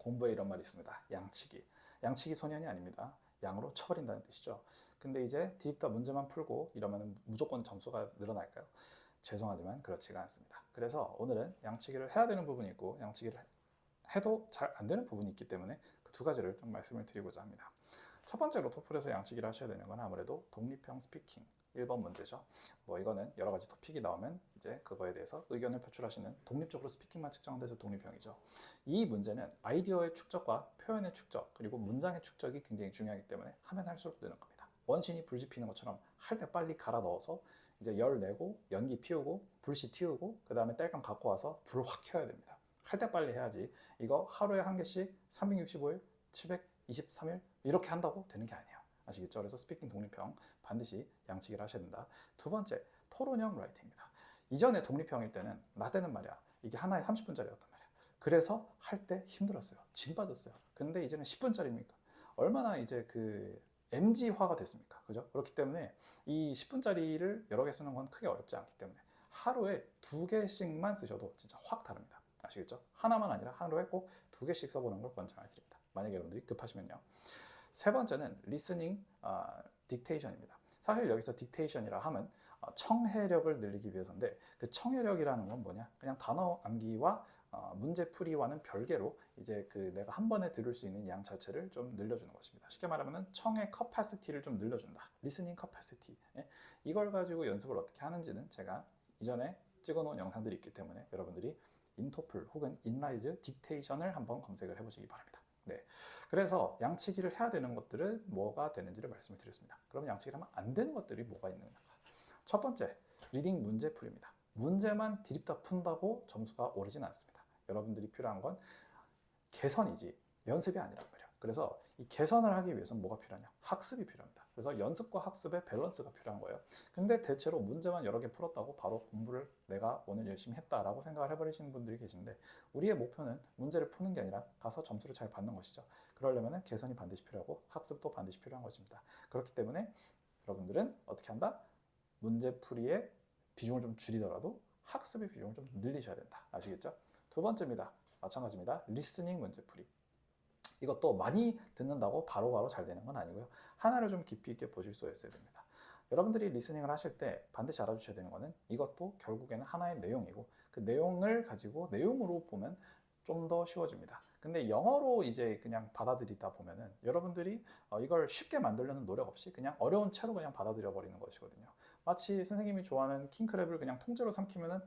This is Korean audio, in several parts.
공부에 이런 말이 있습니다. 양치기. 양치기 소년이 아닙니다. 양으로 쳐버린다는 뜻이죠. 근데 이제 디립다 문제만 풀고 이러면 무조건 점수가 늘어날까요? 죄송하지만 그렇지가 않습니다. 그래서 오늘은 양치기를 해야 되는 부분이 있고 양치기를 해도 잘 안 되는 부분이 있기 때문에 그 두 가지를 좀 말씀을 드리고자 합니다. 첫 번째로 토플에서 양치기를 하셔야 되는 건 아무래도 독립형 스피킹 1번 문제죠. 뭐 이거는 여러 가지 토픽이 나오면 이제 그거에 대해서 의견을 표출하시는 독립적으로 스피킹만 측정돼서 독립형이죠. 이 문제는 아이디어의 축적과 표현의 축적 그리고 문장의 축적이 굉장히 중요하기 때문에 하면 할수록 느는 겁니다. 원신이 불 지피는 것처럼 할 때 빨리 갈아 넣어서 이제 열 내고 연기 피우고 불씨 틔우고 그 다음에 땔감 갖고 와서 불 확 켜야 됩니다. 할 때 빨리 해야지 이거 하루에 한 개씩 365일 723일 이렇게 한다고 되는 게 아니에요. 아시겠죠? 그래서 스피킹 독립형 반드시 양치기를 하셔야 된다. 두 번째, 토론형 라이팅입니다. 이전에 독립형일 때는 나 때는 말이야 이게 하나에 30분짜리였단 말이야. 그래서 할 때 힘들었어요. 진 빠졌어요. 근데 이제는 10분짜리입니까? 얼마나 이제 그 MG화가 됐습니까? 그죠? 그렇기 때문에 이 10분짜리를 여러 개 쓰는 건 크게 어렵지 않기 때문에 하루에 2개씩만 쓰셔도 진짜 확 다릅니다. 아시겠죠? 하나만 아니라 하루에 꼭 2개씩 써보는 걸 권장을 드립니다. 만약에 여러분들이 급하시면요. 세 번째는 리스닝 딕테이션입니다. 사실 여기서 딕테이션이라 하면 청해력을 늘리기 위해서인데 그 청해력이라는 건 뭐냐? 그냥 단어 암기와 문제 풀이와는 별개로 이제 그 내가 한 번에 들을 수 있는 양 자체를 좀 늘려주는 것입니다. 쉽게 말하면 청의 커패시티를 좀 늘려준다. 리스닝 커패시티. 이걸 가지고 연습을 어떻게 하는지는 제가 이전에 찍어놓은 영상들이 있기 때문에 여러분들이 인토플 혹은 인라이즈 딕테이션을 한번 검색을 해보시기 바랍니다. 네, 그래서 양치기를 해야 되는 것들은 뭐가 되는지를 말씀을 드렸습니다. 그럼 양치기를 하면 안 되는 것들이 뭐가 있는가? 첫 번째, 리딩 문제풀이입니다. 문제만 디립다 푼다고 점수가 오르진 않습니다. 여러분들이 필요한 건 개선이지 연습이 아니란 말이에요. 그래서 이 개선을 하기 위해서는 뭐가 필요하냐? 학습이 필요합니다. 그래서 연습과 학습의 밸런스가 필요한 거예요. 근데 대체로 문제만 여러 개 풀었다고 바로 공부를 내가 오늘 열심히 했다라고 생각을 해버리시는 분들이 계신데 우리의 목표는 문제를 푸는 게 아니라 가서 점수를 잘 받는 것이죠. 그러려면 개선이 반드시 필요하고 학습도 반드시 필요한 것입니다. 그렇기 때문에 여러분들은 어떻게 한다? 문제풀이의 비중을 좀 줄이더라도 학습의 비중을 좀 늘리셔야 된다. 아시겠죠? 두 번째입니다. 마찬가지입니다. 리스닝 문제풀이. 이것도 많이 듣는다고 바로바로 잘 되는 건 아니고요. 하나를 좀 깊이 있게 보실 수 있어야 됩니다. 여러분들이 리스닝을 하실 때 반드시 알아주셔야 되는 거는 이것도 결국에는 하나의 내용이고 그 내용을 가지고 내용으로 보면 좀 더 쉬워집니다. 근데 영어로 이제 그냥 받아들이다 보면은 여러분들이 이걸 쉽게 만들려는 노력 없이 그냥 어려운 채로 그냥 받아들여 버리는 것이거든요. 마치 선생님이 좋아하는 킹크랩을 그냥 통째로 삼키면은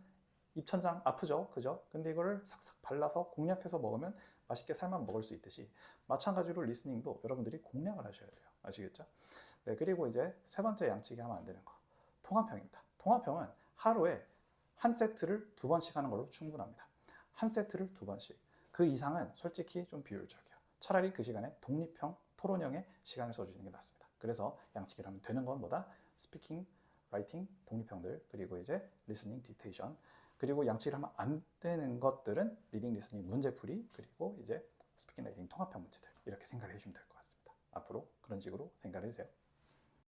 입천장 아프죠? 그죠? 근데 이거를 삭삭 발라서 공략해서 먹으면 맛있게 살만 먹을 수 있듯이 마찬가지로 리스닝도 여러분들이 공략을 하셔야 돼요. 아시겠죠? 네, 그리고 이제 세 번째 양치기 하면 안 되는 거. 통합형입니다. 통합형은 하루에 한 세트를 2번씩 하는 걸로 충분합니다. 한 세트를 2번씩. 그 이상은 솔직히 좀 비효율적이에요. 차라리 그 시간에 독립형, 토론형의 시간을 써주는 게 낫습니다. 그래서 양치기를 하면 되는 건 뭐다? 스피킹, 라이팅, 독립형들, 그리고 이제 리스닝, 딕테이션, 그리고 양치기를 하면 안 되는 것들은 리딩, 리스닝, 문제풀이, 그리고 이제 스피킹, 라이팅, 통합형 문제들 이렇게 생각을 해주시면 될 것 같습니다. 앞으로 그런 식으로 생각을 해주세요.